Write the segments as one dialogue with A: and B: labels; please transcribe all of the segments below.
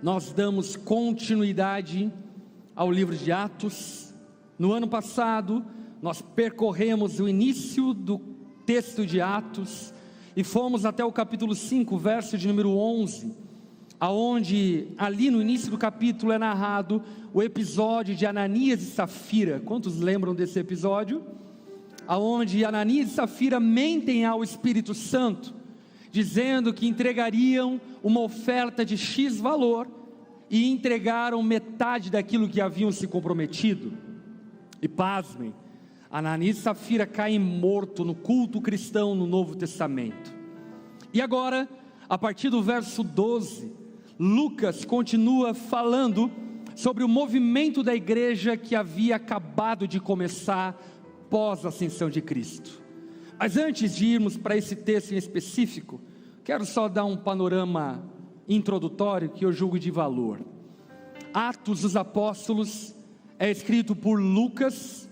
A: Nós damos continuidade ao livro de Atos. No ano passado, nós percorremos o início do texto de Atos e fomos até o capítulo 5, verso de número 11, aonde ali no início do capítulo é narrado o episódio de Ananias e Safira. Quantos lembram desse episódio? Aonde Ananias e Safira mentem ao Espírito Santo, dizendo que entregariam uma oferta de X valor, e entregaram metade daquilo que haviam se comprometido. E pasmem, Ananias e Safira caem morto no culto cristão no Novo Testamento. E agora, a partir do verso 12, Lucas continua falando sobre o movimento da igreja que havia acabado de começar pós a ascensão de Cristo. Mas antes de irmos para esse texto em específico, quero só dar um panorama introdutório que eu julgo de valor. Atos dos Apóstolos é escrito por Lucas,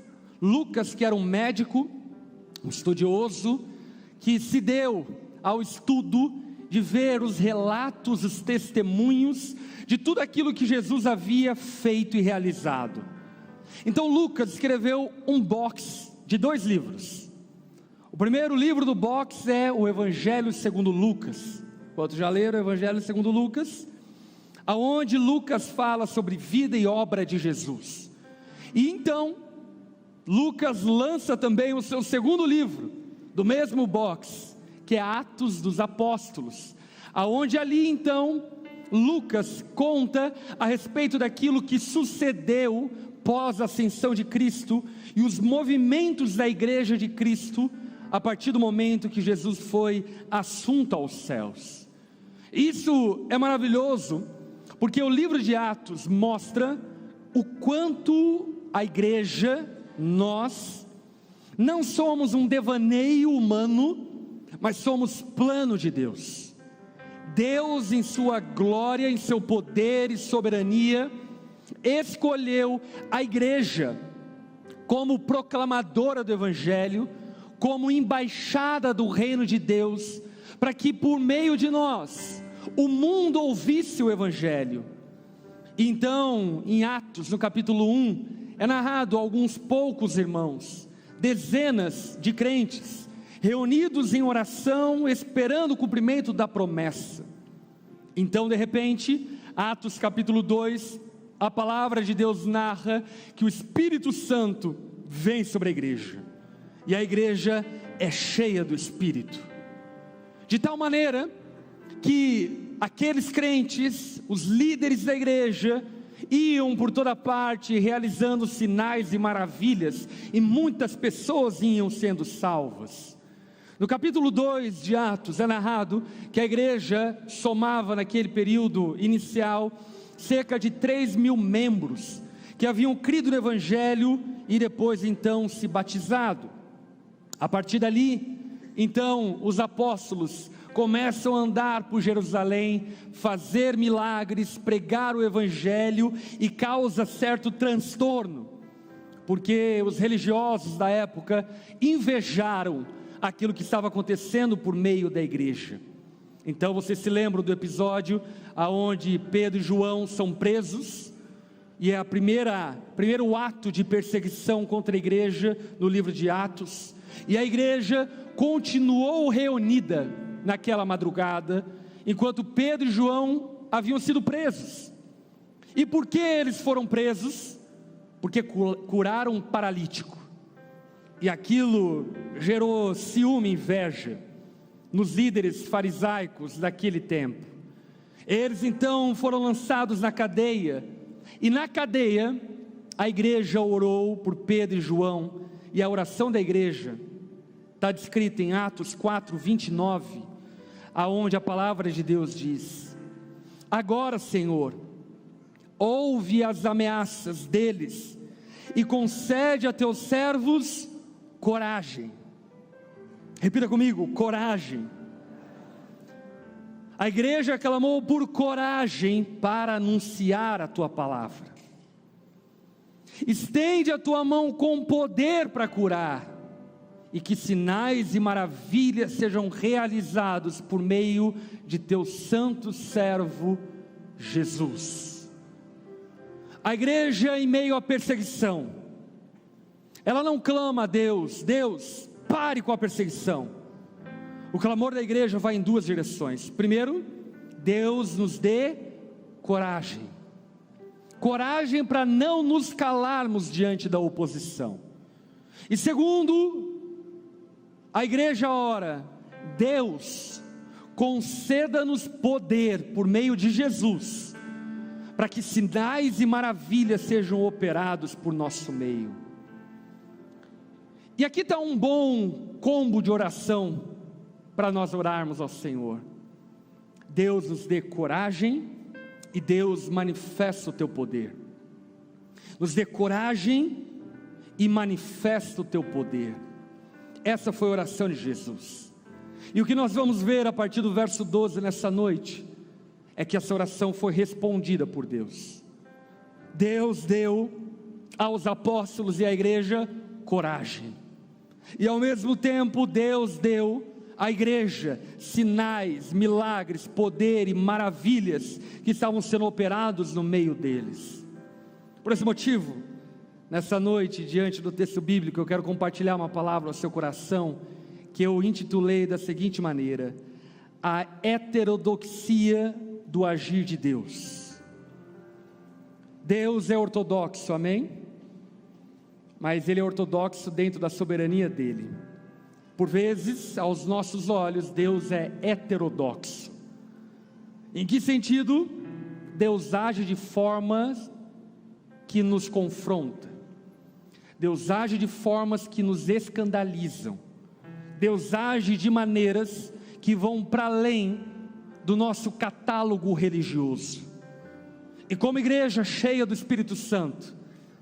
A: que era um médico, um estudioso, que se deu ao estudo de ver os relatos, os testemunhos de tudo aquilo que Jesus havia feito e realizado. Então Lucas escreveu um box de 2 livros. O primeiro livro do box é o Evangelho segundo Lucas. Quantos já leram o Evangelho segundo Lucas? Aonde Lucas fala sobre vida e obra de Jesus. E então Lucas lança também o seu segundo livro, do mesmo box, que é Atos dos Apóstolos, aonde ali então Lucas conta a respeito daquilo que sucedeu pós a ascensão de Cristo e os movimentos da igreja de Cristo a partir do momento que Jesus foi assunto aos céus. Isso é maravilhoso, porque o livro de Atos mostra o quanto a igreja, nós, não somos um devaneio humano, mas somos plano de Deus. Deus, em sua glória, em seu poder e soberania, escolheu a igreja como proclamadora do Evangelho, como embaixada do reino de Deus, para que por meio de nós o mundo ouvisse o Evangelho. Então, em Atos, no capítulo 1, é narrado alguns poucos irmãos, dezenas de crentes, reunidos em oração, esperando o cumprimento da promessa. Então, de repente, Atos capítulo 2, a palavra de Deus narra que o Espírito Santo vem sobre a igreja, e a igreja é cheia do Espírito, de tal maneira que aqueles crentes, os líderes da igreja, iam por toda parte realizando sinais e maravilhas, e muitas pessoas iam sendo salvas. No capítulo 2 de Atos é narrado que a igreja somava naquele período inicial cerca de 3.000 membros, que haviam crido no Evangelho e depois então se batizado. A partir dali, então, os apóstolos começam a andar por Jerusalém, fazer milagres, pregar o Evangelho, e causa certo transtorno, porque os religiosos da época invejaram aquilo que estava acontecendo por meio da igreja. Então você se lembra do episódio aonde Pedro e João são presos, e é primeiro ato de perseguição contra a igreja no livro de Atos, e a igreja continuou reunida naquela madrugada, enquanto Pedro e João haviam sido presos. E por que eles foram presos? Porque curaram um paralítico, e aquilo gerou ciúme e inveja nos líderes farisaicos daquele tempo. Eles então foram lançados na cadeia, e na cadeia a igreja orou por Pedro e João, e a oração da igreja está descrita em Atos 4, 29, aonde a palavra de Deus diz: agora, Senhor, ouve as ameaças deles, e concede a teus servos coragem. Repita comigo: coragem. A igreja clamou por coragem para anunciar a tua palavra. Estende a tua mão com poder para curar, e que sinais e maravilhas sejam realizados por meio de teu santo servo Jesus. A igreja, em meio à perseguição, ela não clama a Deus: Deus, pare com a perseguição. O clamor da igreja vai em duas direções. Primeiro, Deus nos dê coragem. Coragem para não nos calarmos diante da oposição. E segundo, a igreja ora: Deus, conceda-nos poder por meio de Jesus, para que sinais e maravilhas sejam operados por nosso meio. E aqui está um bom combo de oração para nós orarmos ao Senhor. Deus nos dê coragem e Deus manifesta o teu poder. Nos dê coragem e manifesta o teu poder. Essa foi a oração de Jesus. E o que nós vamos ver a partir do verso 12 nessa noite, é que essa oração foi respondida por Deus. Deus deu aos apóstolos e à igreja coragem. E ao mesmo tempo Deus deu à igreja sinais, milagres, poder e maravilhas que estavam sendo operados no meio deles. Por esse motivo, nessa noite, diante do texto bíblico, eu quero compartilhar uma palavra ao seu coração, que eu intitulei da seguinte maneira: a heterodoxia do agir de Deus. Deus é ortodoxo, amém? Mas Ele é ortodoxo dentro da soberania dEle. Por vezes, aos nossos olhos, Deus é heterodoxo. Em que sentido? Deus age de formas que nos confrontam. Deus age de formas que nos escandalizam. Deus age de maneiras que vão para além do nosso catálogo religioso. E como igreja cheia do Espírito Santo,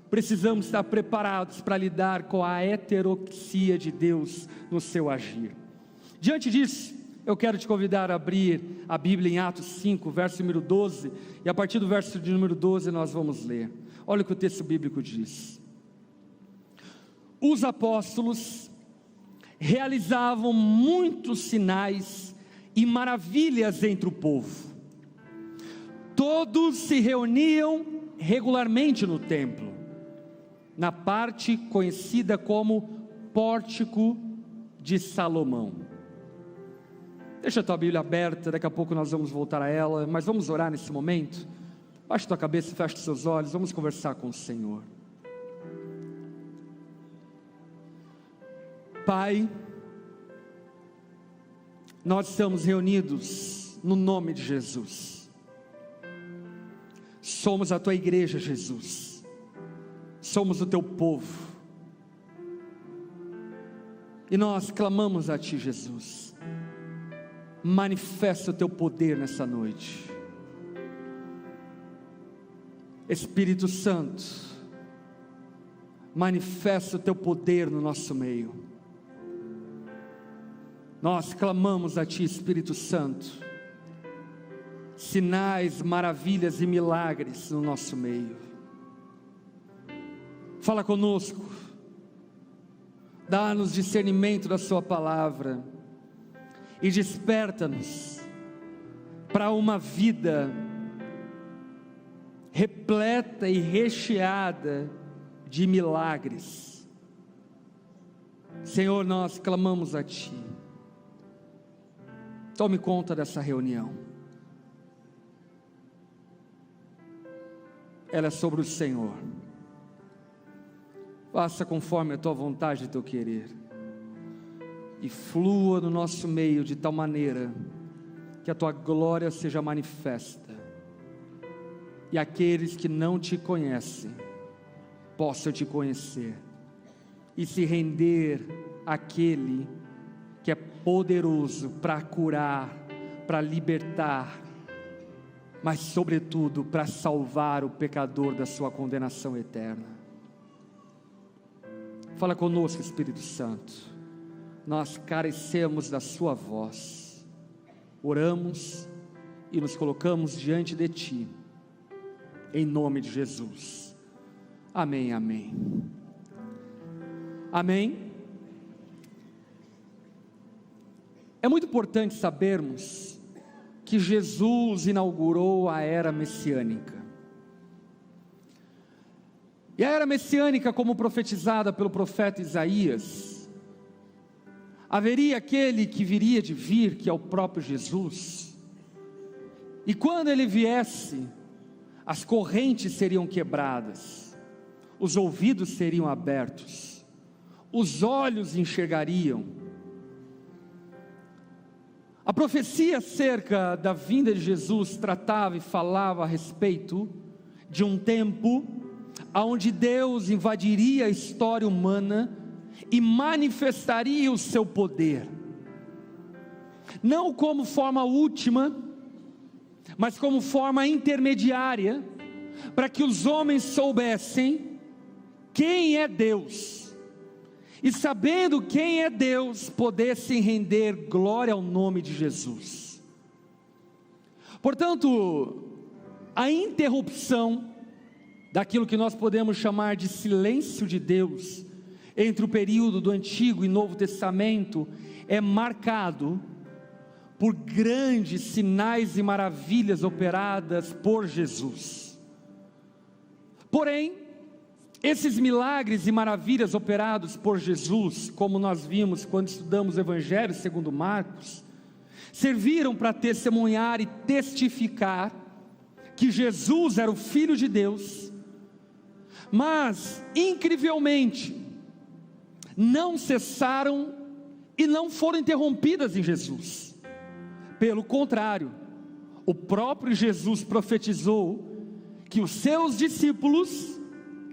A: precisamos estar preparados para lidar com a heterodoxia de Deus no seu agir. Diante disso, eu quero te convidar a abrir a Bíblia em Atos 5, verso número 12, e a partir do verso de número 12 nós vamos ler. Olha o que o texto bíblico diz: os apóstolos realizavam muitos sinais e maravilhas entre o povo. Todos se reuniam regularmente no templo, na parte conhecida como Pórtico de Salomão. Deixa a tua Bíblia aberta, daqui a pouco nós vamos voltar a ela, mas vamos orar nesse momento. Baixa tua cabeça, fecha os seus olhos, vamos conversar com o Senhor. Pai, nós estamos reunidos no nome de Jesus. Somos a tua igreja, Jesus. Somos o teu povo. E nós clamamos a ti, Jesus. Manifesta o teu poder nessa noite. Espírito Santo, manifesta o teu poder no nosso meio. Nós clamamos a ti, Espírito Santo, sinais, maravilhas e milagres no nosso meio. Fala conosco, dá-nos discernimento da sua palavra e desperta-nos para uma vida repleta e recheada de milagres. Senhor, nós clamamos a ti. Tome conta dessa reunião. Ela é sobre o Senhor. Faça conforme a tua vontade e teu querer. E flua no nosso meio de tal maneira que a tua glória seja manifesta. E aqueles que não te conhecem possam te conhecer e se render àquele que é poderoso para curar, para libertar, mas sobretudo para salvar o pecador da sua condenação eterna. Fala conosco, Espírito Santo. Nós carecemos da sua voz. Oramos e nos colocamos diante de ti, em nome de Jesus. Amém, amém. Amém. É muito importante sabermos que Jesus inaugurou a era messiânica. E a era messiânica, como profetizada pelo profeta Isaías, haveria aquele que viria de vir, que é o próprio Jesus, e quando ele viesse, as correntes seriam quebradas, os ouvidos seriam abertos, os olhos enxergariam. A profecia acerca da vinda de Jesus tratava e falava a respeito de um tempo onde Deus invadiria a história humana e manifestaria o seu poder, não como forma última, mas como forma intermediária, para que os homens soubessem quem é Deus, e sabendo quem é Deus, pudessem render glória ao nome de Jesus. Portanto, a interrupção daquilo que nós podemos chamar de silêncio de Deus, entre o período do Antigo e Novo Testamento, é marcado por grandes sinais e maravilhas operadas por Jesus. Porém, esses milagres e maravilhas operados por Jesus, como nós vimos quando estudamos o Evangelho segundo Marcos, serviram para testemunhar e testificar que Jesus era o Filho de Deus, mas, incrivelmente, não cessaram e não foram interrompidas em Jesus. Pelo contrário, o próprio Jesus profetizou que os seus discípulos,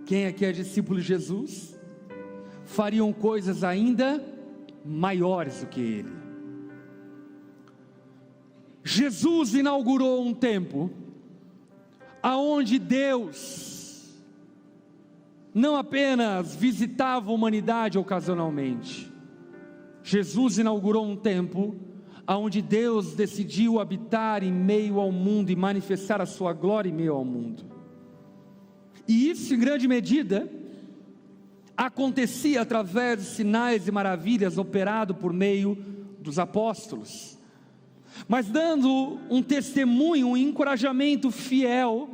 A: quem aqui é discípulo de Jesus, fariam coisas ainda maiores do que ele. Jesus inaugurou um tempo aonde Deus não apenas visitava a humanidade ocasionalmente. Jesus inaugurou um tempo onde Deus decidiu habitar em meio ao mundo e manifestar a sua glória em meio ao mundo. E isso, em grande medida, acontecia através de sinais e maravilhas operados por meio dos apóstolos, mas dando um testemunho, um encorajamento fiel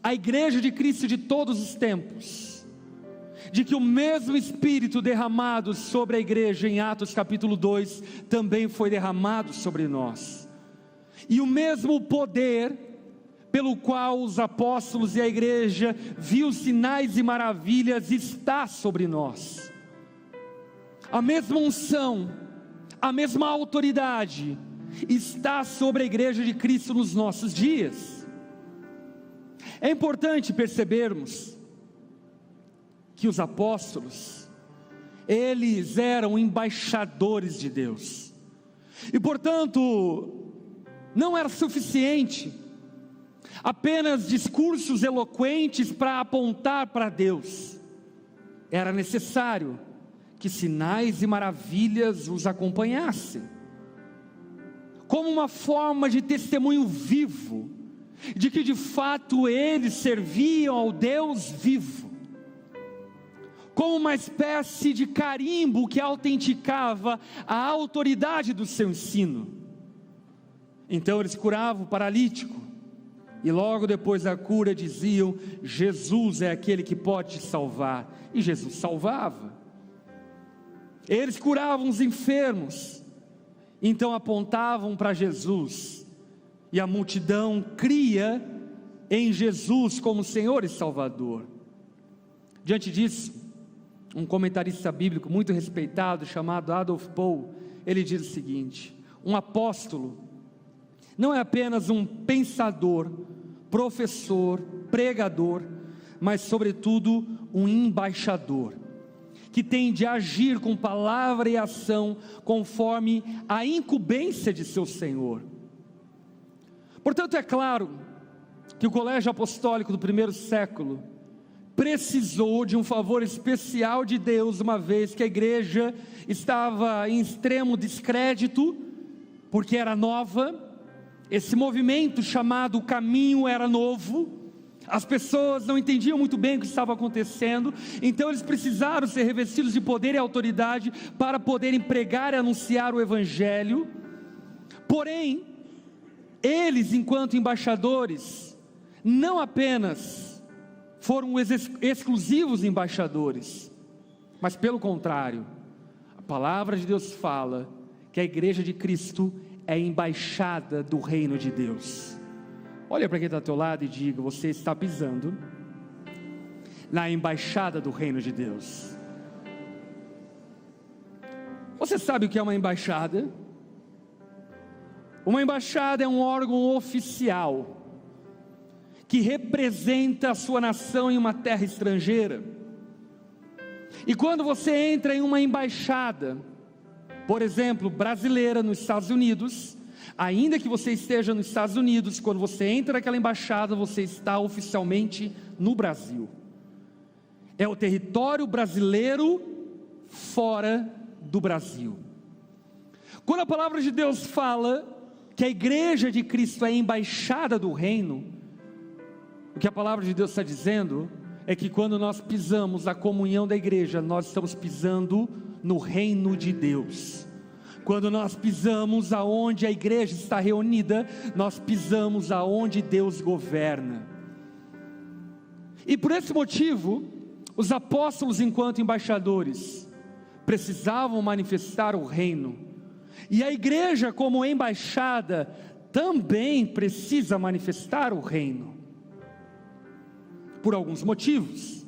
A: à igreja de Cristo de todos os tempos, de que o mesmo Espírito derramado sobre a igreja em Atos capítulo 2, também foi derramado sobre nós, e o mesmo poder pelo qual os apóstolos e a igreja viu sinais e maravilhas está sobre nós. A mesma unção, a mesma autoridade está sobre a igreja de Cristo nos nossos dias. É importante percebermos que os apóstolos, eles eram embaixadores de Deus, e portanto, não era suficiente apenas discursos eloquentes para apontar para Deus, era necessário que sinais e maravilhas os acompanhassem, como uma forma de testemunho vivo, de que de fato eles serviam ao Deus vivo, como uma espécie de carimbo que autenticava a autoridade do seu ensino. Então eles curavam o paralítico, e logo depois da cura diziam: Jesus é aquele que pode te salvar, e Jesus salvava. Eles curavam os enfermos, então apontavam para Jesus, e a multidão cria em Jesus como Senhor e Salvador. Diante disso, um comentarista bíblico muito respeitado, chamado Adolf Paul, ele diz o seguinte: um apóstolo não é apenas um pensador, professor, pregador, mas sobretudo um embaixador, que tem de agir com palavra e ação conforme a incumbência de seu Senhor. Portanto, é claro que o colégio apostólico do primeiro século precisou de um favor especial de Deus, uma vez que a igreja estava em extremo descrédito, porque era nova. Esse movimento chamado caminho era novo, as pessoas não entendiam muito bem o que estava acontecendo, então eles precisaram ser revestidos de poder e autoridade para poderem pregar e anunciar o Evangelho. Porém, Eles, enquanto embaixadores, não apenas foram os exclusivos embaixadores, mas pelo contrário, a palavra de Deus fala que a igreja de Cristo é embaixada do reino de Deus. Olha para quem está ao teu lado e diga: você está pisando na embaixada do reino de Deus. Você sabe o que é uma embaixada? Uma embaixada é um órgão oficial que representa a sua nação em uma terra estrangeira. E quando você entra em uma embaixada, por exemplo, brasileira nos Estados Unidos, ainda que você esteja nos Estados Unidos, quando você entra naquela embaixada, você está oficialmente no Brasil. É o território brasileiro fora do Brasil. Quando a palavra de Deus fala que a igreja de Cristo é embaixada do reino, o que a palavra de Deus está dizendo é que quando nós pisamos a comunhão da igreja, nós estamos pisando no reino de Deus. Quando nós pisamos aonde a igreja está reunida, nós pisamos aonde Deus governa. E por esse motivo, os apóstolos, enquanto embaixadores, precisavam manifestar o reino. E a igreja, como embaixada, também precisa manifestar o reino. Por alguns motivos.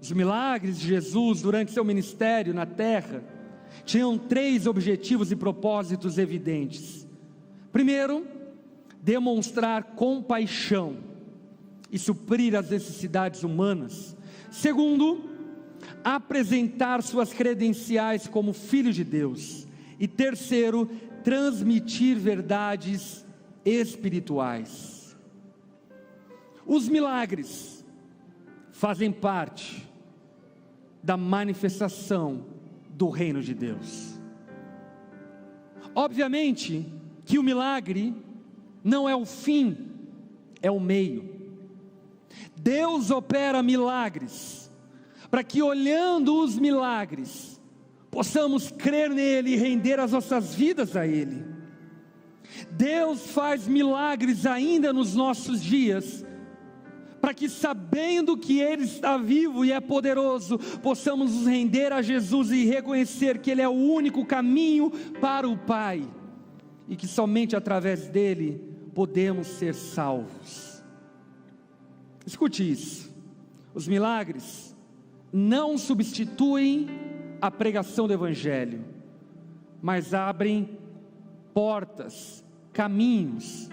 A: Os milagres de Jesus durante seu ministério na terra tinham 3 objetivos e propósitos evidentes. Primeiro, demonstrar compaixão e suprir as necessidades humanas. Segundo, apresentar suas credenciais como filho de Deus. E terceiro, transmitir verdades espirituais. Os milagres fazem parte da manifestação do reino de Deus. Obviamente que o milagre não é o fim, é o meio. Deus opera milagres para que, olhando os milagres, possamos crer nele e render as nossas vidas a ele. Deus faz milagres ainda nos nossos dias, para que, sabendo que ele está vivo e é poderoso, possamos nos render a Jesus e reconhecer que ele é o único caminho para o Pai, e que somente através dele podemos ser salvos. Escute isso: os milagres não substituem a pregação do Evangelho, mas abrem portas, caminhos,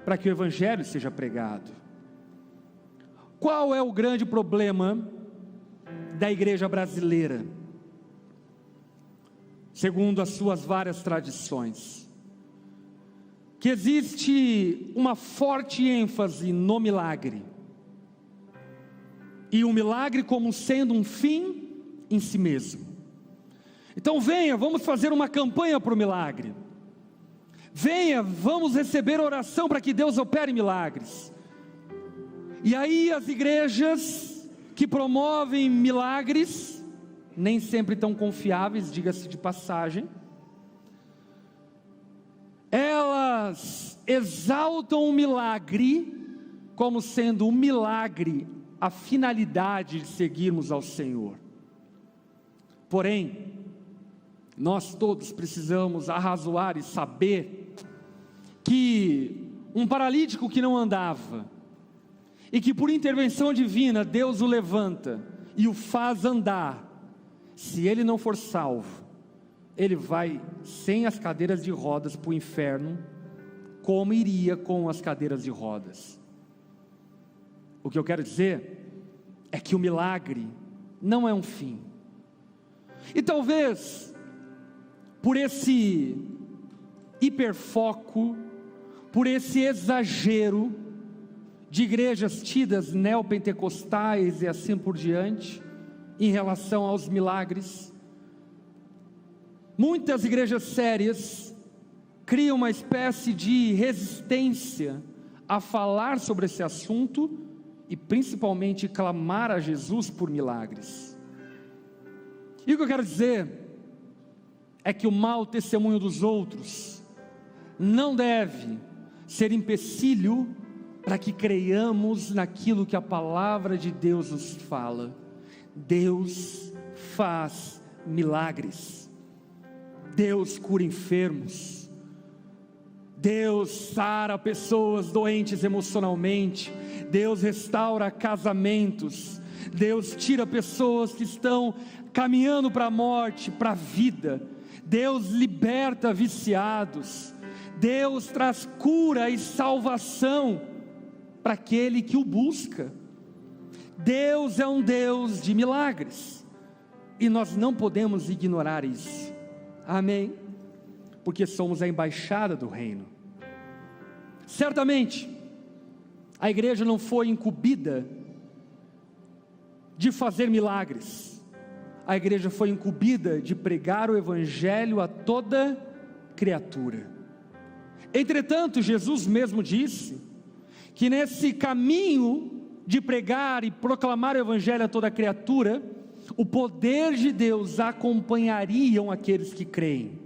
A: para que o Evangelho seja pregado. Qual é o grande problema da igreja brasileira, segundo as suas várias tradições? Que existe uma forte ênfase no milagre, e o milagre como sendo um fim em si mesmo. Então venha, vamos fazer uma campanha para o milagre. Venha, vamos receber oração para que Deus opere milagres. E aí as igrejas que promovem milagres, nem sempre tão confiáveis, diga-se de passagem, elas exaltam o milagre como sendo um milagre a finalidade de seguirmos ao Senhor. Porém, nós todos precisamos arrazoar e saber que um paralítico que não andava, e que por intervenção divina Deus o levanta e o faz andar, se ele não for salvo, ele vai sem as cadeiras de rodas para o inferno, como iria com as cadeiras de rodas. O que eu quero dizer é que o milagre não é um fim. E talvez por esse hiperfoco, por esse exagero de igrejas tidas neopentecostais e assim por diante, em relação aos milagres, muitas igrejas sérias criam uma espécie de resistência a falar sobre esse assunto e principalmente clamar a Jesus por milagres. E o que eu quero dizer é que o mau testemunho dos outros não deve ser empecilho para que creiamos naquilo que a palavra de Deus nos fala. Deus faz milagres, Deus cura enfermos, Deus sara pessoas doentes emocionalmente, Deus restaura casamentos, Deus tira pessoas que estão caminhando para a morte, para a vida, Deus liberta viciados, Deus traz cura e salvação para aquele que o busca. Deus é um Deus de milagres, e nós não podemos ignorar isso, amém? Porque somos a embaixada do reino. Certamente, a igreja não foi incumbida de fazer milagres, a igreja foi incumbida de pregar o evangelho a toda criatura. Entretanto, Jesus mesmo disse que nesse caminho de pregar e proclamar o evangelho a toda criatura, o poder de Deus acompanhariam aqueles que creem,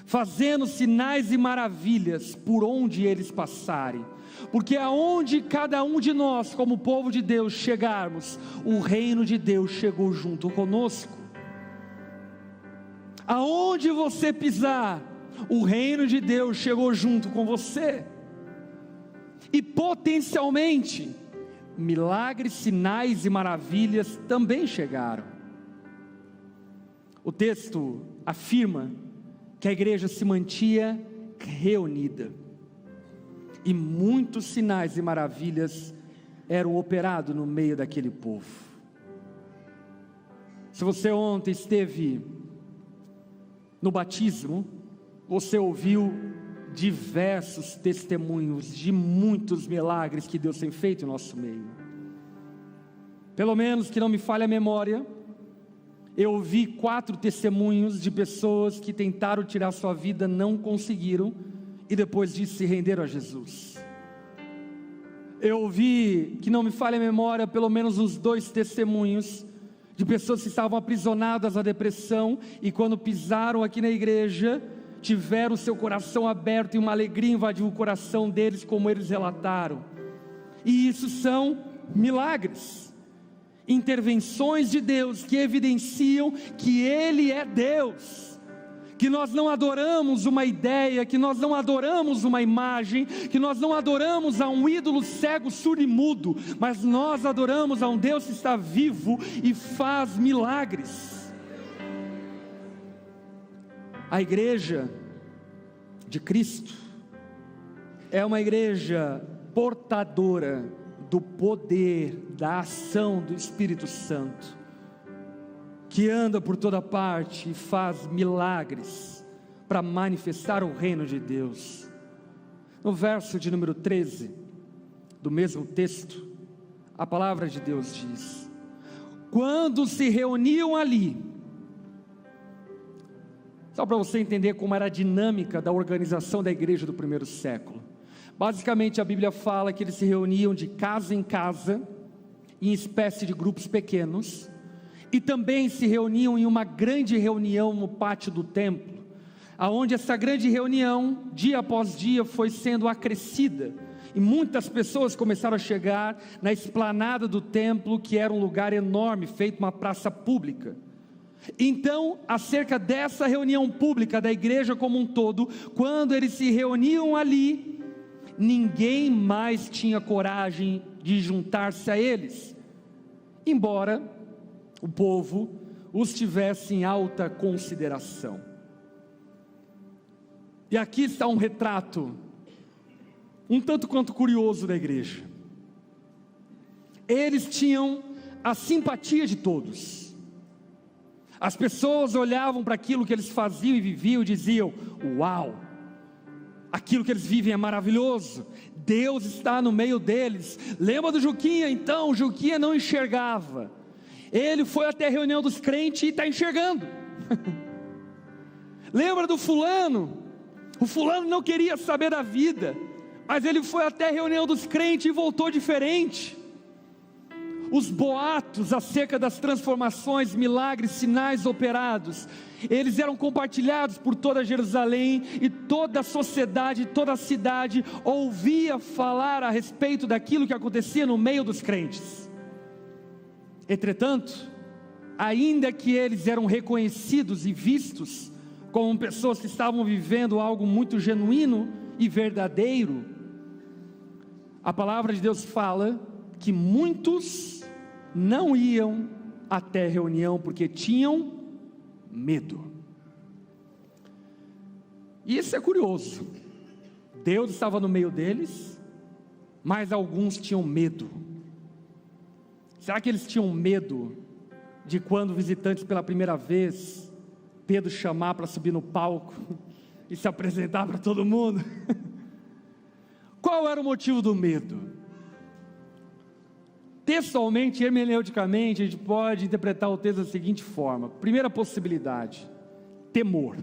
A: fazendo sinais e maravilhas por onde eles passarem, porque aonde cada um de nós, como povo de Deus, chegarmos, o reino de Deus chegou junto conosco. Aonde você pisar, o reino de Deus chegou junto com você, e potencialmente, milagres, sinais e maravilhas também chegaram. O texto afirma que a igreja se mantinha reunida, e muitos sinais e maravilhas eram operados no meio daquele povo. Se você ontem esteve no batismo, você ouviu diversos testemunhos de muitos milagres que Deus tem feito em nosso meio. Pelo menos que não me falhe a memória, eu ouvi 4 testemunhos de pessoas que tentaram tirar sua vida, não conseguiram, e depois disso se renderam a Jesus. Eu ouvi, que não me falhe a memória, pelo menos uns 2 testemunhos de pessoas que estavam aprisionadas à depressão, e quando pisaram aqui na igreja, tiveram o seu coração aberto, e uma alegria invadiu o coração deles, como eles relataram. E isso são milagres, intervenções de Deus, que evidenciam que Ele é Deus, que nós não adoramos uma ideia, que nós não adoramos uma imagem, que nós não adoramos a um ídolo cego, surdo e mudo, mas nós adoramos a um Deus que está vivo e faz milagres. A igreja de Cristo é uma igreja portadora do poder, da ação do Espírito Santo, que anda por toda parte e faz milagres para manifestar o reino de Deus. No verso de número 13 do mesmo texto, a palavra de Deus diz: quando se reuniam ali, só para você entender como era a dinâmica da organização da igreja do primeiro século. Basicamente a Bíblia fala que eles se reuniam de casa em casa, em espécie de grupos pequenos, e também se reuniam em uma grande reunião no pátio do templo, aonde essa grande reunião, dia após dia, foi sendo acrescida, e muitas pessoas começaram a chegar na esplanada do templo, que era um lugar enorme, feito uma praça pública. Então, acerca dessa reunião pública da igreja como um todo, quando eles se reuniam ali, ninguém mais tinha coragem de juntar-se a eles, embora o povo os tivesse em alta consideração. E aqui está um retrato um tanto quanto curioso da igreja. Eles tinham a simpatia de todos. As pessoas olhavam para aquilo que eles faziam e viviam e diziam: uau, aquilo que eles vivem é maravilhoso, Deus está no meio deles. Lembra do Juquinha? Então, o Juquinha não enxergava, ele foi até a reunião dos crentes e está enxergando. Lembra do fulano? O fulano não queria saber da vida, mas ele foi até a reunião dos crentes e voltou diferente. os boatos acerca das transformações, milagres, sinais operados, eles eram compartilhados por toda Jerusalém, e toda a sociedade, toda a cidade ouvia falar a respeito daquilo que acontecia no meio dos crentes. Entretanto, ainda que eles eram reconhecidos e vistos como pessoas que estavam vivendo algo muito genuíno e verdadeiro, a palavra de Deus fala que muitos não iam até a reunião porque tinham medo. E isso é curioso. Deus estava no meio deles, mas alguns tinham medo. Será que eles tinham medo de quando visitantes pela primeira vez, Pedro chamar para subir no palco e se apresentar para todo mundo? Qual era o motivo do medo? Textualmente, hermeneuticamente, a gente pode interpretar o texto da seguinte forma: primeira possibilidade, temor.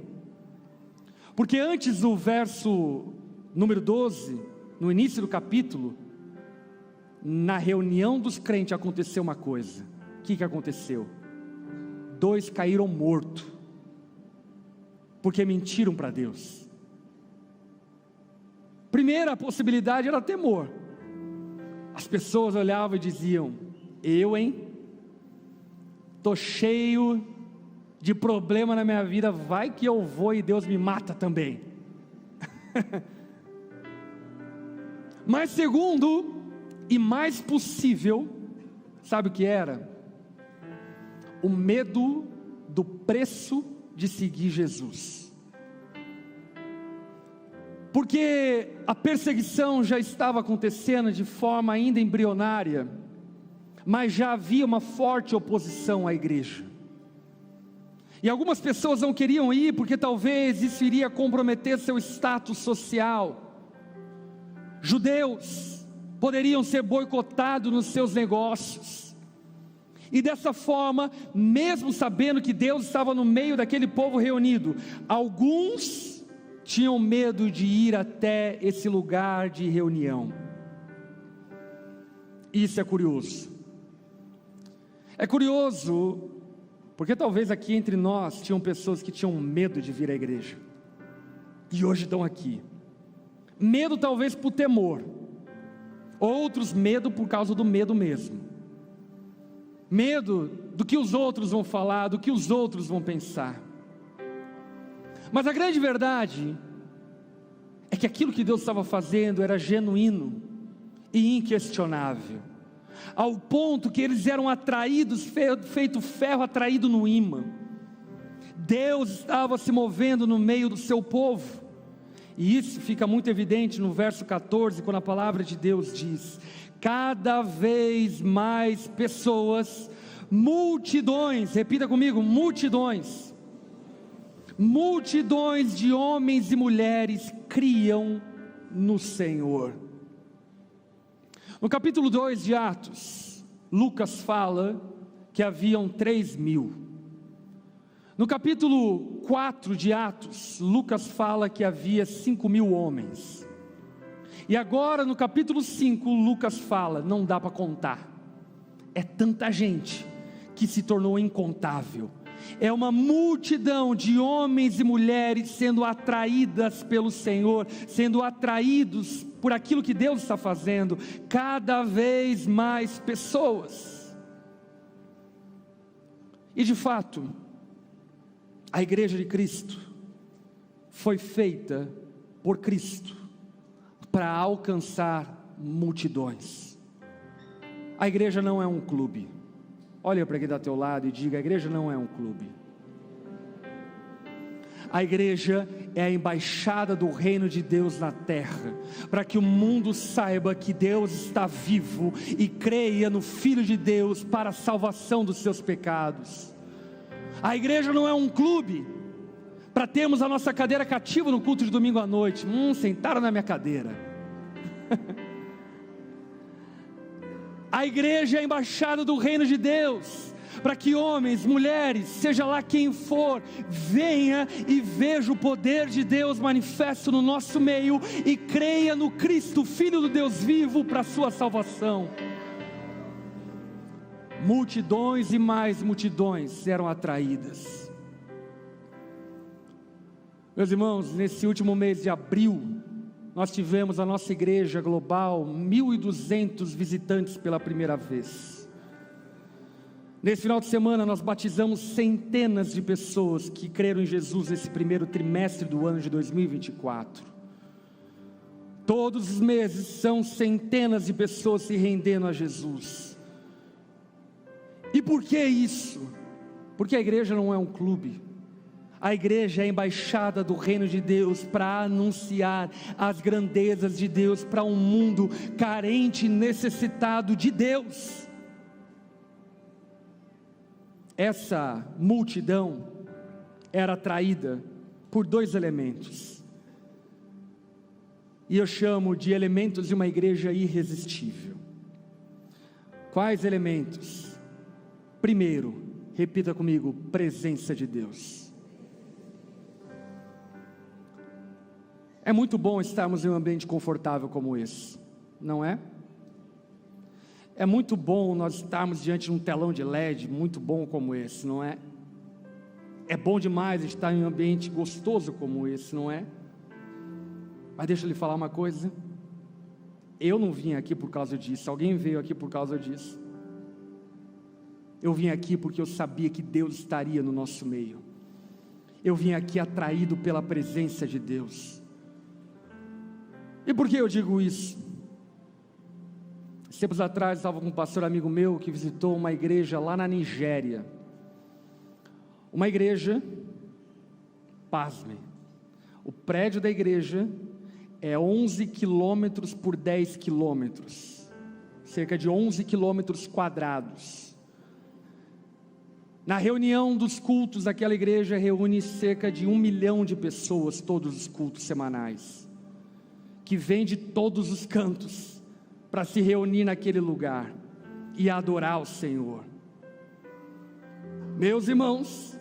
A: Porque antes do verso número 12, no início do capítulo, na reunião dos crentes aconteceu uma coisa. O que aconteceu? 2 caíram mortos, porque mentiram para Deus. Primeira possibilidade era temor. As pessoas olhavam e diziam: estou cheio de problema na minha vida, vai que eu vou e Deus me mata também. Mas segundo e mais possível, sabe o que era? O medo do preço de seguir Jesus. Porque a perseguição já estava acontecendo de forma ainda embrionária, mas já havia uma forte oposição à igreja. E algumas pessoas não queriam ir porque talvez isso iria comprometer seu status social. Judeus poderiam ser boicotados nos seus negócios. E dessa forma, mesmo sabendo que Deus estava no meio daquele povo reunido, alguns tinham medo de ir até esse lugar de reunião. Isso é curioso. É curioso porque talvez aqui entre nós tinham pessoas que tinham medo de vir à igreja, e hoje estão aqui. Medo talvez por temor, outros medo por causa do medo mesmo. Medo do que os outros vão falar, do que os outros vão pensar. Mas a grande verdade é que aquilo que Deus estava fazendo era genuíno e inquestionável, ao ponto que eles eram atraídos, feito ferro atraído no ímã. Deus estava se movendo no meio do seu povo, e isso fica muito evidente no verso 14, quando a palavra de Deus diz: cada vez mais pessoas, multidões, repita comigo, multidões de homens e mulheres criam no Senhor. No capítulo 2 de Atos, Lucas fala que haviam 3.000. No capítulo 4 de Atos, Lucas fala que havia 5.000 homens. E agora no capítulo 5, Lucas fala: não dá para contar, é tanta gente que se tornou incontável. É uma multidão de homens e mulheres sendo atraídas pelo Senhor, sendo atraídos por aquilo que Deus está fazendo. Cada vez mais pessoas. E de fato, a igreja de Cristo foi feita por Cristo para alcançar multidões. A igreja não é um clube. Olha para quem está ao teu lado e diga: a igreja não é um clube. A igreja é a embaixada do reino de Deus na terra, para que o mundo saiba que Deus está vivo e creia no Filho de Deus para a salvação dos seus pecados. A igreja não é um clube para termos a nossa cadeira cativa no culto de domingo à noite. Sentaram na minha cadeira. A igreja é a embaixada do reino de Deus, para que homens, mulheres, seja lá quem for, venha e veja o poder de Deus manifesto no nosso meio e creia no Cristo, Filho do Deus vivo, para a sua salvação. multidões e mais multidões eram atraídas. Meus irmãos, nesse último mês de abril, nós tivemos a nossa igreja global, 1.200 visitantes pela primeira vez. Nesse final de semana nós batizamos centenas de pessoas que creram em Jesus nesse primeiro trimestre do ano de 2024. Todos os meses são centenas de pessoas se rendendo a Jesus. E por que isso? Porque a igreja não é um clube. A igreja é a embaixada do reino de Deus para anunciar as grandezas de Deus para um mundo carente e necessitado de Deus. Essa multidão era atraída por dois elementos, e eu chamo de elementos de uma igreja irresistível. Quais elementos? Primeiro, repita comigo: presença de Deus. É muito bom estarmos em um ambiente confortável como esse, não é? É muito bom nós estarmos diante de um telão de LED muito bom como esse, não é? É bom demais estar em um ambiente gostoso como esse, não é? Mas deixa eu lhe falar uma coisa: eu não vim aqui por causa disso. Alguém veio aqui por causa disso? Eu vim aqui porque eu sabia que Deus estaria no nosso meio. Eu vim aqui atraído pela presença de Deus. E por que eu digo isso? Tempos atrás estava com um pastor amigo meu que visitou uma igreja lá na Nigéria. Uma igreja, pasmem, o prédio da igreja é 11 quilômetros por 10 quilômetros, cerca de 11 quilômetros quadrados. Na reunião dos cultos daquela igreja reúne cerca de 1 milhão de pessoas, todos os cultos semanais, que vêm de todos os cantos para se reunir naquele lugar e adorar o Senhor. Meus irmãos,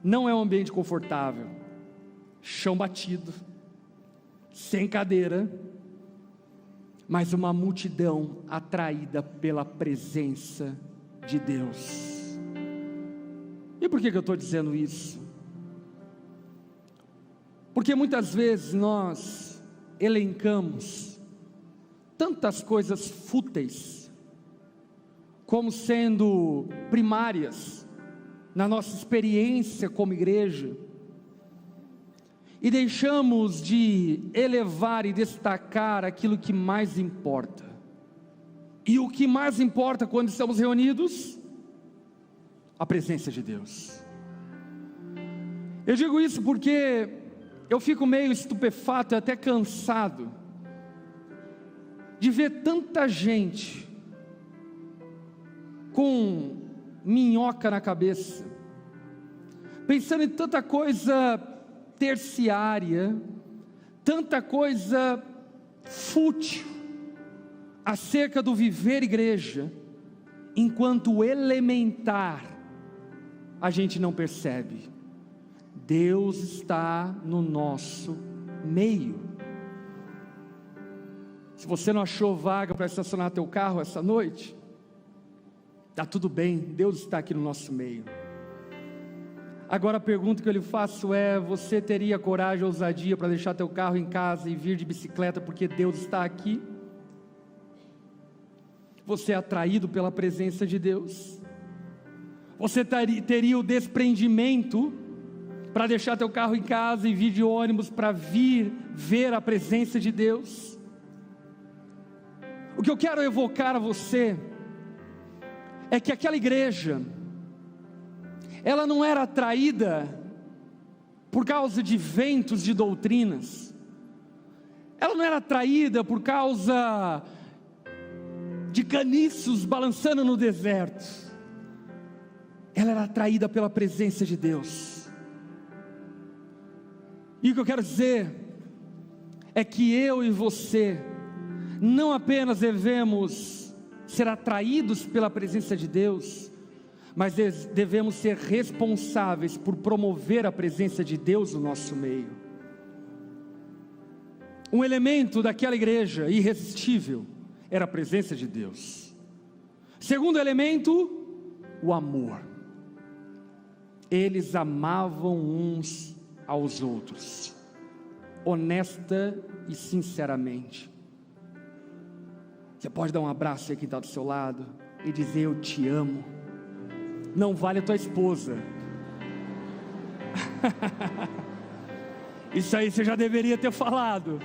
A: não é um ambiente confortável, chão batido, sem cadeira, mas uma multidão atraída pela presença de Deus. E por que eu estou dizendo isso? Porque muitas vezes nós elencamos tantas coisas fúteis como sendo primárias na nossa experiência como igreja, e deixamos de elevar e destacar aquilo que mais importa. E o que mais importa quando estamos reunidos? A presença de Deus. Eu digo isso porque eu fico meio estupefato e até cansado de ver tanta gente com minhoca na cabeça, pensando em tanta coisa terciária, tanta coisa fútil acerca do viver igreja, enquanto o elementar a gente não percebe. Deus está no nosso meio. Se você não achou vaga para estacionar teu carro essa noite, está tudo bem, Deus está aqui no nosso meio. Agora a pergunta que eu lhe faço é: você teria coragem ou ousadia para deixar teu carro em casa e vir de bicicleta porque Deus está aqui? Você é atraído pela presença de Deus? Você teria o desprendimento para deixar teu carro em casa e vir de ônibus para vir ver a presença de Deus? O que eu quero evocar a você é que aquela igreja, ela não era atraída por causa de ventos de doutrinas, ela não era atraída por causa de caniços balançando no deserto, ela era atraída pela presença de Deus. E o que eu quero dizer é que eu e você não apenas devemos ser atraídos pela presença de Deus, mas devemos ser responsáveis por promover a presença de Deus no nosso meio. Um elemento daquela igreja irresistível era a presença de Deus. Segundo elemento, o amor. Eles amavam uns aos outros, honesta e sinceramente. Você pode dar um abraço aí quem está do seu lado e dizer: eu te amo. Não vale a tua esposa. Isso aí você já deveria ter falado.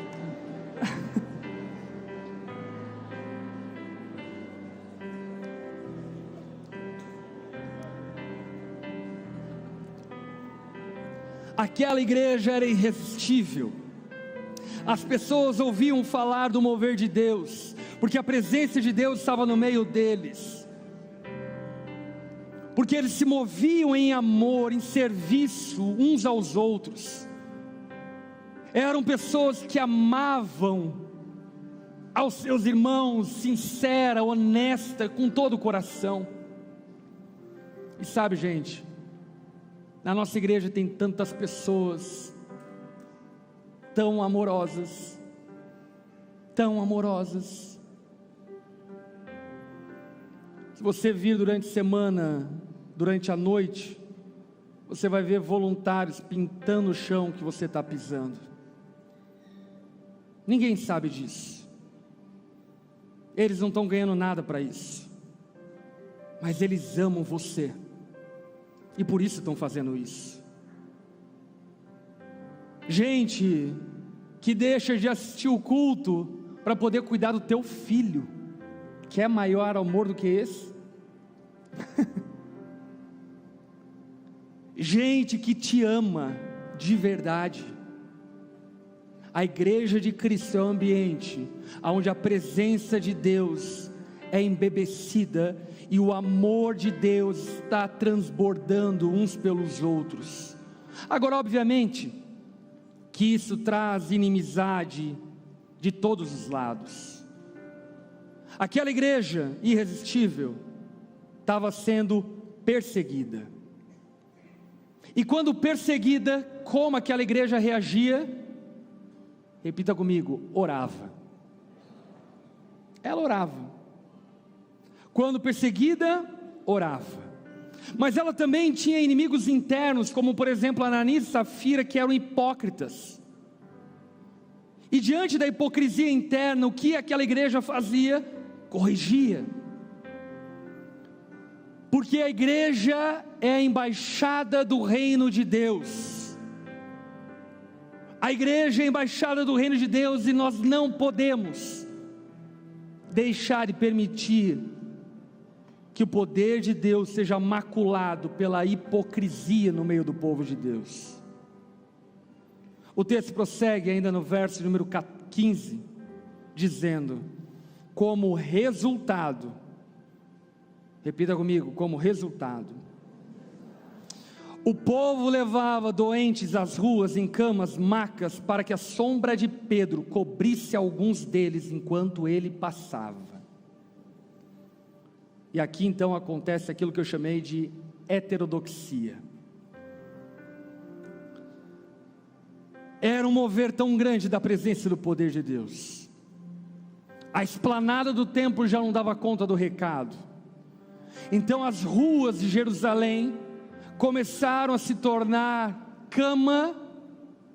A: Aquela igreja era irresistível. As pessoas ouviam falar do mover de Deus, porque a presença de Deus estava no meio deles, porque eles se moviam em amor, em serviço uns aos outros. Eram pessoas que amavam aos seus irmãos, sincera, honesta, com todo o coração. E sabe, gente, na nossa igreja tem tantas pessoas tão amorosas, tão amorosas. Se você vir durante a semana, durante a noite, você vai ver voluntários pintando o chão que você está pisando. Ninguém sabe disso. Eles não estão ganhando nada para isso, mas eles amam você, e por isso estão fazendo isso. Gente que deixa de assistir o culto para poder cuidar do teu filho. Quer maior amor do que esse? Gente que te ama de verdade. A igreja de Cristo é um ambiente onde a presença de Deus é embebecida e o amor de Deus está transbordando uns pelos outros. Agora, obviamente, que isso traz inimizade de todos os lados. Aquela igreja irresistível estava sendo perseguida. E quando perseguida, como aquela igreja reagia? Repita comigo: orava. Ela orava. Quando perseguida, orava. Mas ela também tinha inimigos internos, como por exemplo Ananias e Safira, que eram hipócritas. E diante da hipocrisia interna, o que aquela igreja fazia? Corrigia. Porque a igreja é a embaixada do reino de Deus. A igreja é a embaixada do reino de Deus, e nós não podemos deixar e permitir que o poder de Deus seja maculado pela hipocrisia no meio do povo de Deus. O texto prossegue ainda no verso número 15, dizendo: como resultado, repita comigo, como resultado, o povo levava doentes às ruas em camas, macas, para que a sombra de Pedro cobrisse alguns deles enquanto ele passava. E aqui então acontece aquilo que eu chamei de heterodoxia. Era um mover tão grande da presença do poder de Deus. A esplanada do templo já não dava conta do recado. Então as ruas de Jerusalém começaram a se tornar cama,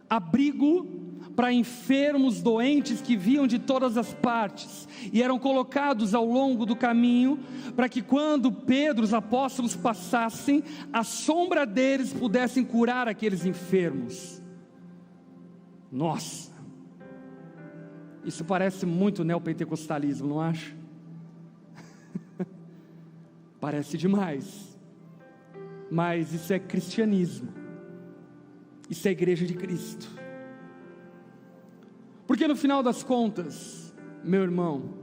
A: abrigo para enfermos, doentes que vinham de todas as partes, e eram colocados ao longo do caminho, para que quando Pedro, os apóstolos passassem, a sombra deles pudessem curar aqueles enfermos. Nossa, isso parece muito neopentecostalismo, não acha? Parece demais. Mas isso é cristianismo, isso é a igreja de Cristo. Porque no final das contas, meu irmão,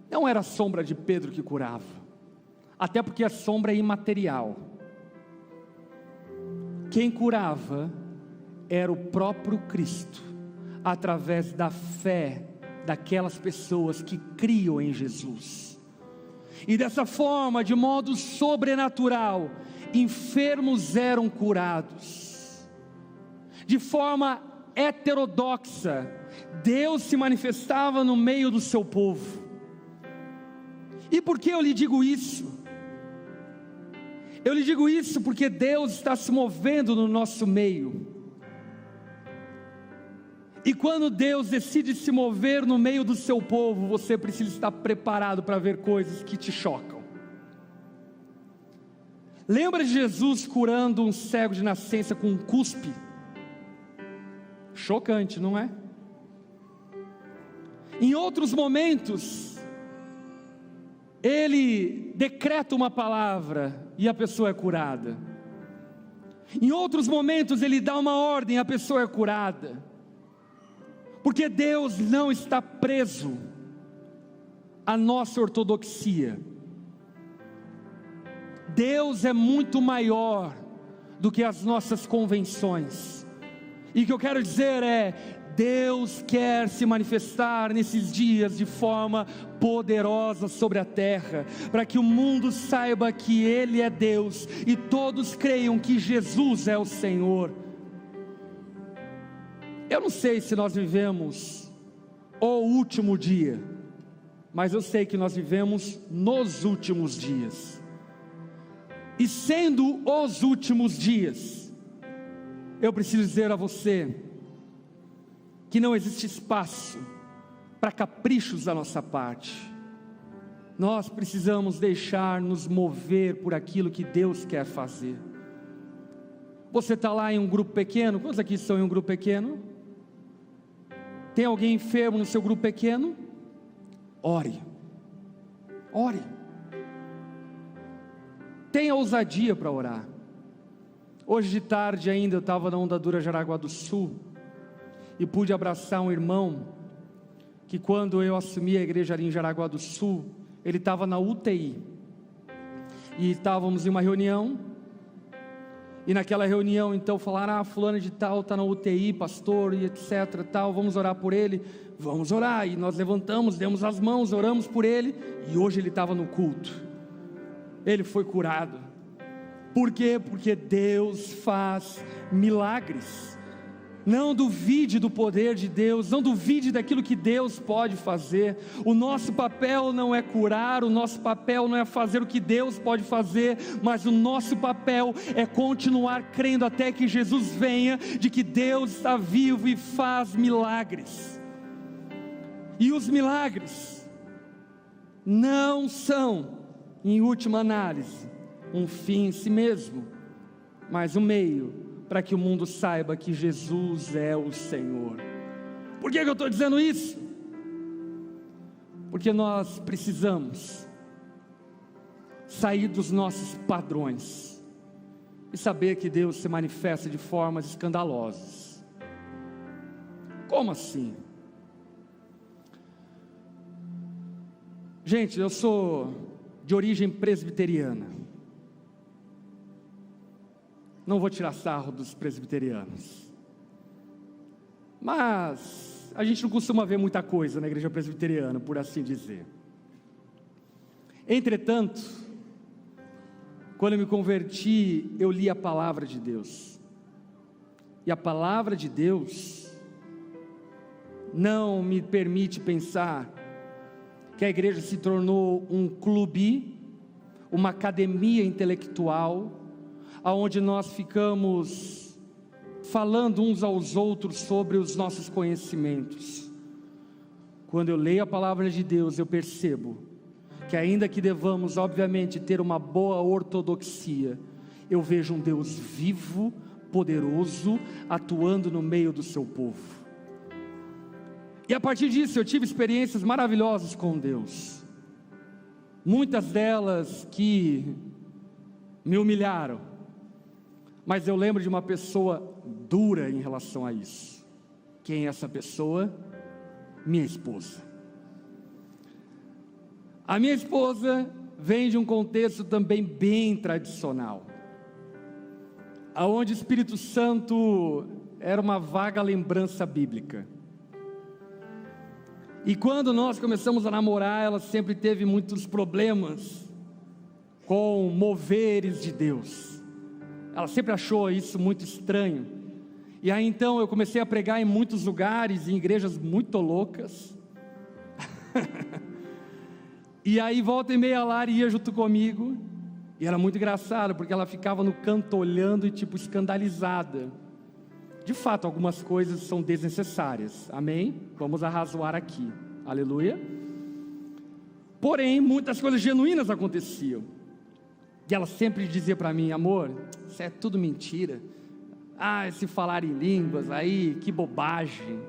A: não era a sombra de Pedro que curava, até porque a sombra é imaterial. Quem curava era o próprio Cristo, através da fé daquelas pessoas que criam em Jesus. E dessa forma, de modo sobrenatural, enfermos eram curados. De forma heterodoxa, Deus se manifestava no meio do seu povo. E por que eu lhe digo isso? Eu lhe digo isso porque Deus está se movendo no nosso meio. E quando Deus decide se mover no meio do seu povo, você precisa estar preparado para ver coisas que te chocam. Lembra de Jesus curando um cego de nascença com um cuspe? Chocante, não é? Em outros momentos, Ele decreta uma palavra e a pessoa é curada. Em outros momentos, Ele dá uma ordem e a pessoa é curada. Porque Deus não está preso à nossa ortodoxia. Deus é muito maior do que as nossas convenções. E o que eu quero dizer é: Deus quer se manifestar nesses dias de forma poderosa sobre a terra, para que o mundo saiba que Ele é Deus e todos creiam que Jesus é o Senhor. Eu não sei se nós vivemos o último dia, mas eu sei que nós vivemos nos últimos dias. E sendo os últimos dias, eu preciso dizer a você que não existe espaço para caprichos da nossa parte. Nós precisamos deixar nos mover por aquilo que Deus quer fazer. Você está lá em um grupo pequeno? Quantos aqui estão em um grupo pequeno? Tem alguém enfermo no seu grupo pequeno? Ore. Ore. Tenha ousadia para orar. Hoje de tarde ainda eu estava na Onda Dura Jaraguá do Sul e pude abraçar um irmão que, quando eu assumi a igreja ali em Jaraguá do Sul, ele estava na UTI e estávamos em uma reunião. E naquela reunião então falaram: fulano de tal está na UTI, pastor, e etc, tal, vamos orar por ele. Vamos orar. E nós levantamos, demos as mãos, oramos por ele, e hoje ele estava no culto. Ele foi curado. Por quê? Porque Deus faz milagres. Não duvide do poder de Deus, não duvide daquilo que Deus pode fazer. O nosso papel não é curar, o nosso papel não é fazer o que Deus pode fazer, mas o nosso papel é continuar crendo até que Jesus venha, de que Deus está vivo e faz milagres. E os milagres não são, em última análise, um fim em si mesmo, mas um meio para que o mundo saiba que Jesus é o Senhor. Por que eu estou dizendo isso? Porque nós precisamos sair dos nossos padrões e saber que Deus se manifesta de formas escandalosas. Como assim? Gente, eu sou de origem presbiteriana. Não vou tirar sarro dos presbiterianos, mas a gente não costuma ver muita coisa na igreja presbiteriana, por assim dizer. Entretanto, quando eu me converti, eu li a palavra de Deus, e a palavra de Deus não me permite pensar que a igreja se tornou um clube, uma academia intelectual, aonde nós ficamos falando uns aos outros sobre os nossos conhecimentos. Quando eu leio a palavra de Deus, eu percebo que, ainda que devamos obviamente ter uma boa ortodoxia, eu vejo um Deus vivo, poderoso, atuando no meio do seu povo. E a partir disso eu tive experiências maravilhosas com Deus, muitas delas que me humilharam. Mas eu lembro de uma pessoa dura em relação a isso. Quem é essa pessoa? Minha esposa. A minha esposa vem de um contexto também bem tradicional, aonde o Espírito Santo era uma vaga lembrança bíblica. E quando nós começamos a namorar, ela sempre teve muitos problemas com moveres de Deus. Ela sempre achou isso muito estranho. E aí então eu comecei a pregar em muitos lugares, em igrejas muito loucas. E aí volta e meia a Lari ia junto comigo, e era muito engraçado, porque ela ficava no canto olhando e tipo escandalizada. De fato, algumas coisas são desnecessárias, amém? Vamos arrazoar aqui, aleluia. Porém, muitas coisas genuínas aconteciam, e ela sempre dizia para mim: amor, isso é tudo mentira, esse falar em línguas aí, que bobagem.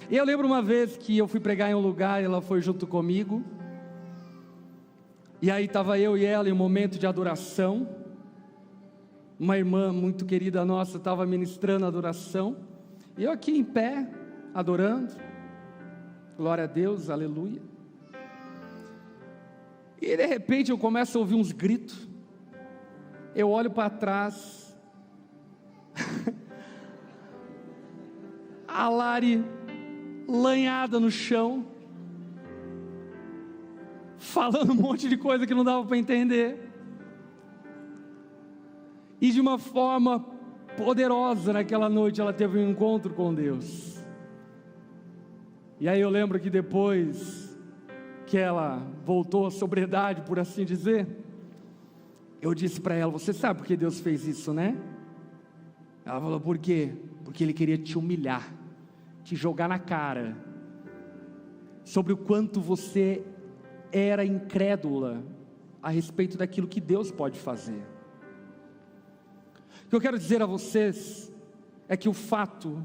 A: E eu lembro uma vez que eu fui pregar em um lugar, e ela foi junto comigo, e aí estava eu e ela em um momento de adoração. Uma irmã muito querida nossa estava ministrando a adoração, e eu aqui em pé, adorando, glória a Deus, aleluia. E de repente eu começo a ouvir uns gritos, eu olho para trás, a Lari lanhada no chão, falando um monte de coisa que não dava para entender, e de uma forma poderosa naquela noite ela teve um encontro com Deus. E aí eu lembro que depois que ela voltou à sobriedade, por assim dizer, eu disse para ela: você sabe por que Deus fez isso, né? Ela falou: por quê? Porque Ele queria te humilhar, te jogar na cara, sobre o quanto você era incrédula a respeito daquilo que Deus pode fazer. O que eu quero dizer a vocês é que o fato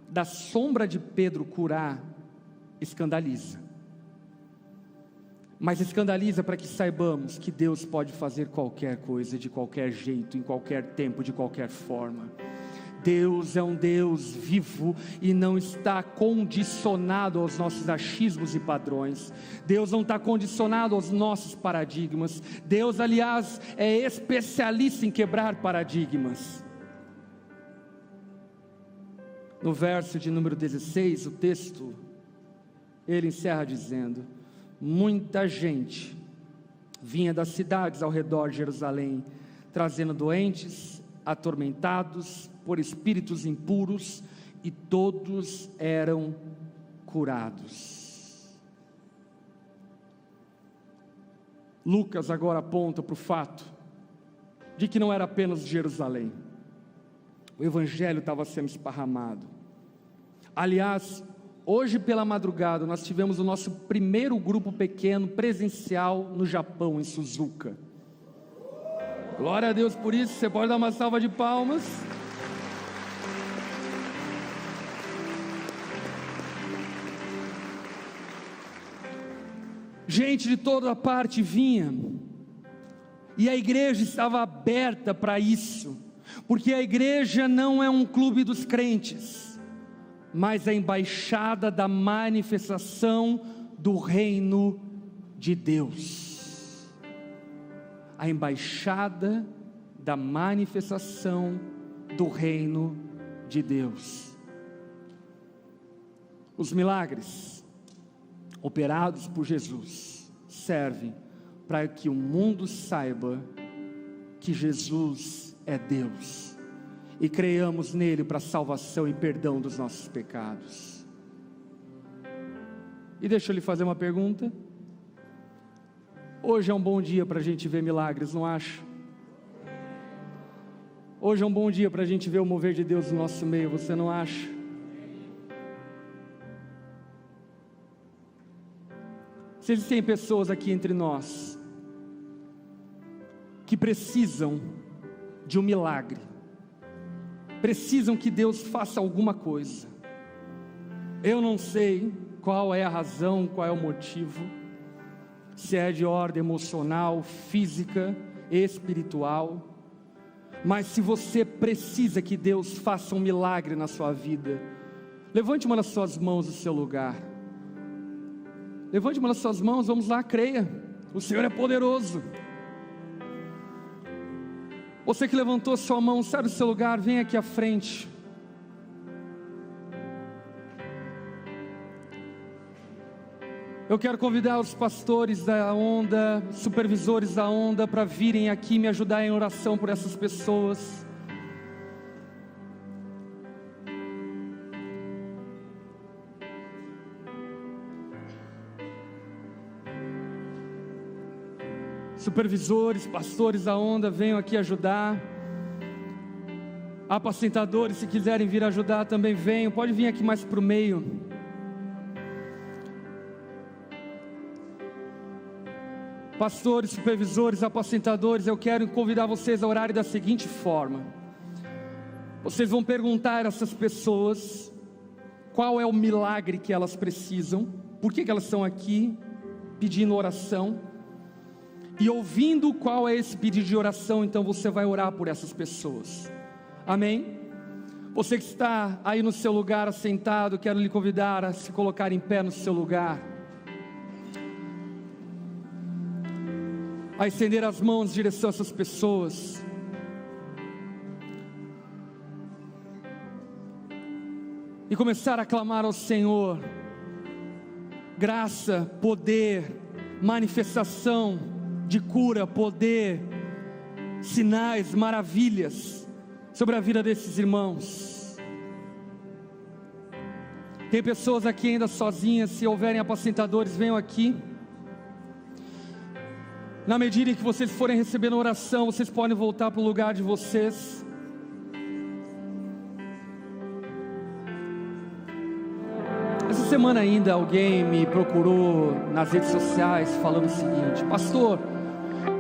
A: da sombra de Pedro curar escandaliza, mas escandaliza para que saibamos que Deus pode fazer qualquer coisa, de qualquer jeito, em qualquer tempo, de qualquer forma. Deus é um Deus vivo e não está condicionado aos nossos achismos e padrões. Deus não está condicionado aos nossos paradigmas. Deus, aliás, é especialista em quebrar paradigmas. No verso de número 16, o texto, ele encerra dizendo: muita gente vinha das cidades ao redor de Jerusalém, trazendo doentes, atormentados por espíritos impuros, e todos eram curados. Lucas agora aponta para o fato de que não era apenas Jerusalém, o evangelho estava sendo esparramado. Aliás, hoje pela madrugada nós tivemos o nosso primeiro grupo pequeno presencial no Japão, em Suzuka. Glória a Deus por isso. Você pode dar uma salva de palmas. Gente de toda parte vinha, e a igreja estava aberta para isso, porque a igreja não é um clube dos crentes, mas a embaixada da manifestação do reino de Deus. A embaixada da manifestação do reino de Deus. Os milagres operados por Jesus servem para que o mundo saiba que Jesus é Deus, e creiamos nele para salvação e perdão dos nossos pecados. E deixa eu lhe fazer uma pergunta. Hoje é um bom dia para a gente ver milagres, não acha? Hoje é um bom dia para a gente ver o mover de Deus no nosso meio, você não acha? Se existem pessoas aqui entre nós que precisam de um milagre, precisam que Deus faça alguma coisa, eu não sei qual é a razão, qual é o motivo, se é de ordem emocional, física, espiritual, mas se você precisa que Deus faça um milagre na sua vida, levante uma das suas mãos do seu lugar. Levante uma das suas mãos, vamos lá, creia, o Senhor é poderoso. Você que levantou a sua mão, sai do seu lugar, vem aqui à frente. Eu quero convidar os pastores da onda, supervisores da onda, para virem aqui me ajudar em oração por essas pessoas. Supervisores, pastores da onda, venham aqui ajudar. Apacentadores, se quiserem vir ajudar, também venham. Pode vir aqui mais para o meio. Pastores, supervisores, apacentadores, eu quero convidar vocês a orarem da seguinte forma. Vocês vão perguntar a essas pessoas qual é o milagre que elas precisam, por que elas estão aqui pedindo oração, e ouvindo qual é esse pedido de oração, então você vai orar por essas pessoas. Amém? Você que está aí no seu lugar assentado, quero lhe convidar a se colocar em pé no seu lugar, a estender as mãos em direção a essas pessoas. E começar a clamar ao Senhor graça, poder, manifestação de cura, poder, sinais, maravilhas sobre a vida desses irmãos. Tem pessoas aqui ainda sozinhas, se houverem apacentadores, venham aqui. Na medida em que vocês forem recebendo oração, vocês podem voltar para o lugar de vocês. Essa semana ainda alguém me procurou nas redes sociais falando o seguinte: pastor,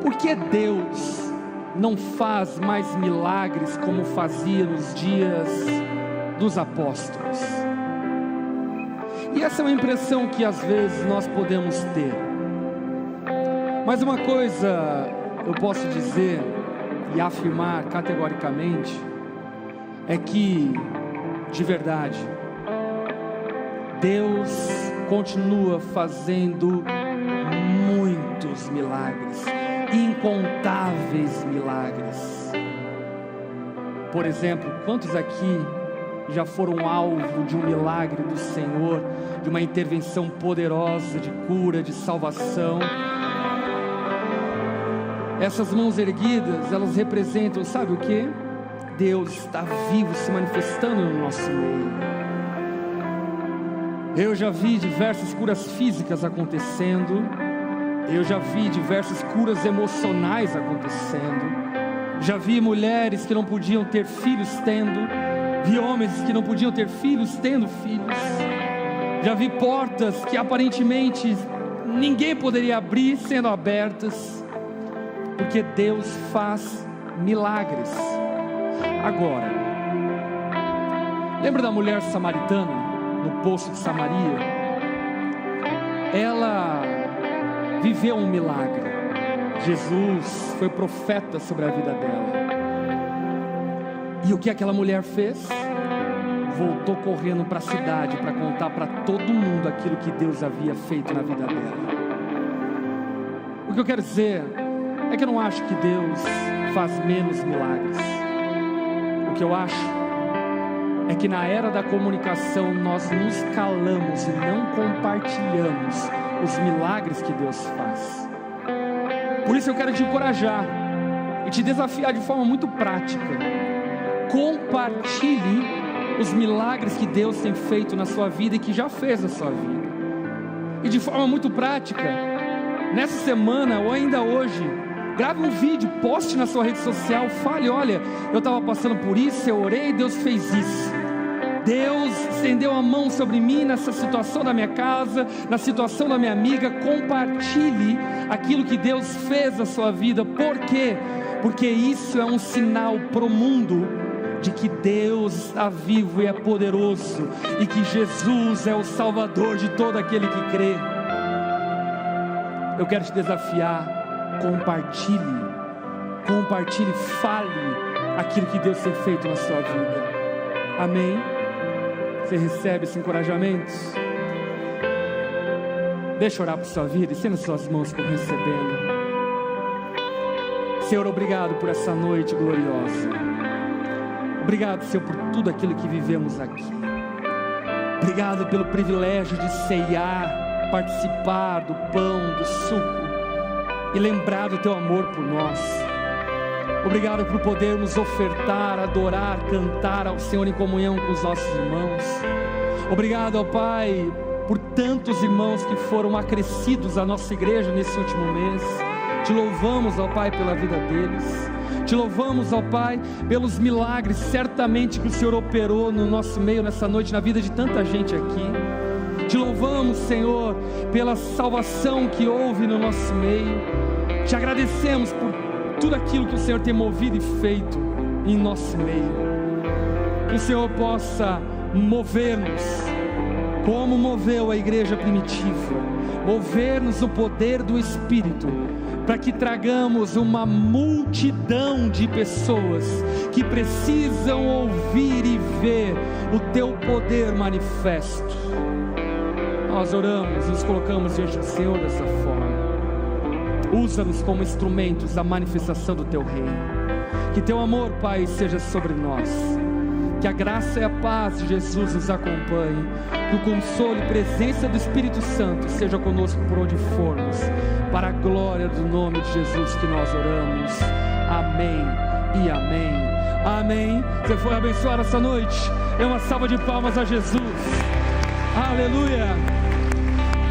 A: por que Deus não faz mais milagres como fazia nos dias dos apóstolos? E essa é uma impressão que às vezes nós podemos ter. Mas uma coisa eu posso dizer e afirmar categoricamente é que, de verdade, Deus continua fazendo muitos milagres, incontáveis milagres. Por exemplo, quantos aqui já foram alvo de um milagre do Senhor, de uma intervenção poderosa de cura, de salvação? Essas mãos erguidas, elas representam, sabe o que? Deus está vivo, se manifestando no nosso meio. Eu já vi diversas curas físicas acontecendo, eu já vi diversas curas emocionais acontecendo, já vi mulheres que não podiam ter filhos vi homens que não podiam ter filhos tendo filhos, já vi portas que aparentemente ninguém poderia abrir sendo abertas, porque Deus faz milagres. Agora, lembra da mulher samaritana no poço de Samaria? Ela viveu um milagre. Jesus foi profeta sobre a vida dela. E o que aquela mulher fez? Voltou correndo para a cidade para contar para todo mundo aquilo que Deus havia feito na vida dela. O que eu quero dizer é que eu não acho que Deus faz menos milagres. O que eu acho é que na era da comunicação nós nos calamos e não compartilhamos os milagres que Deus faz. Por isso eu quero te encorajar e te desafiar de forma muito prática. Compartilhe os milagres que Deus tem feito na sua vida e que já fez na sua vida. E de forma muito prática, nessa semana ou ainda hoje, grave um vídeo, poste na sua rede social, fale: olha, eu estava passando por isso, eu orei, Deus fez isso. Deus estendeu a mão sobre mim nessa situação da minha casa, na situação da minha amiga. Compartilhe aquilo que Deus fez na sua vida. Por quê? Porque isso é um sinal para o mundo de que Deus está vivo e é poderoso, e que Jesus é o Salvador de todo aquele que crê. Eu quero te desafiar. Compartilhe, fale aquilo que Deus tem feito na sua vida. Amém? Você recebe esse encorajamento? Deixa eu orar por sua vida, estenda suas mãos como recebendo. Senhor, obrigado por essa noite gloriosa. Obrigado, Senhor, por tudo aquilo que vivemos aqui. Obrigado pelo privilégio de ceiar, participar do pão, do suco e lembrar do Teu amor por nós. Obrigado por podermos ofertar, adorar, cantar ao Senhor em comunhão com os nossos irmãos. Obrigado, ó Pai, por tantos irmãos que foram acrescidos à nossa igreja nesse último mês. Te louvamos, ó Pai, pela vida deles. Te louvamos, ó Pai, pelos milagres certamente que o Senhor operou no nosso meio nessa noite, na vida de tanta gente aqui. Te louvamos, Senhor, pela salvação que houve no nosso meio. Te agradecemos por tudo aquilo que o Senhor tem movido e feito em nosso meio. Que o Senhor possa mover-nos como moveu a igreja primitiva, mover-nos o poder do Espírito, para que tragamos uma multidão de pessoas que precisam ouvir e ver o Teu poder manifesto. Nós oramos e nos colocamos diante do Senhor dessa forma. Usa-nos como instrumentos da manifestação do Teu reino. Que Teu amor, Pai, seja sobre nós. Que a graça e a paz de Jesus nos acompanhe. Que o consolo e presença do Espírito Santo seja conosco por onde formos. Para a glória do nome de Jesus que nós oramos. Amém e amém. Amém. Você foi abençoado essa noite? Dê uma salva de palmas a Jesus. Aleluia.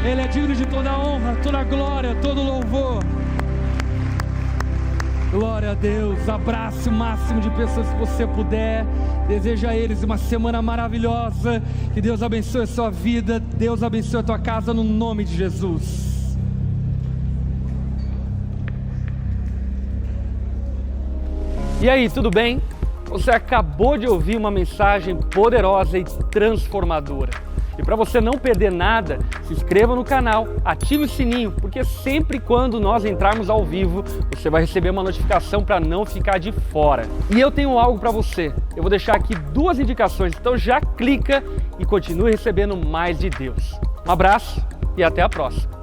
A: Ele é digno de toda a honra, toda a glória, todo o louvor. Glória a Deus. Abrace o máximo de pessoas que você puder. Deseja a eles uma semana maravilhosa. Que Deus abençoe a sua vida. Deus abençoe a tua casa no nome de Jesus. E aí, tudo bem? Você acabou de ouvir uma mensagem poderosa e transformadora. E para você não perder nada, se inscreva no canal, ative o sininho, porque sempre quando nós entrarmos ao vivo, você vai receber uma notificação para não ficar de fora. E eu tenho algo para você. Eu vou deixar aqui 2 indicações, então já clica e continue recebendo mais de Deus. Um abraço e até a próxima.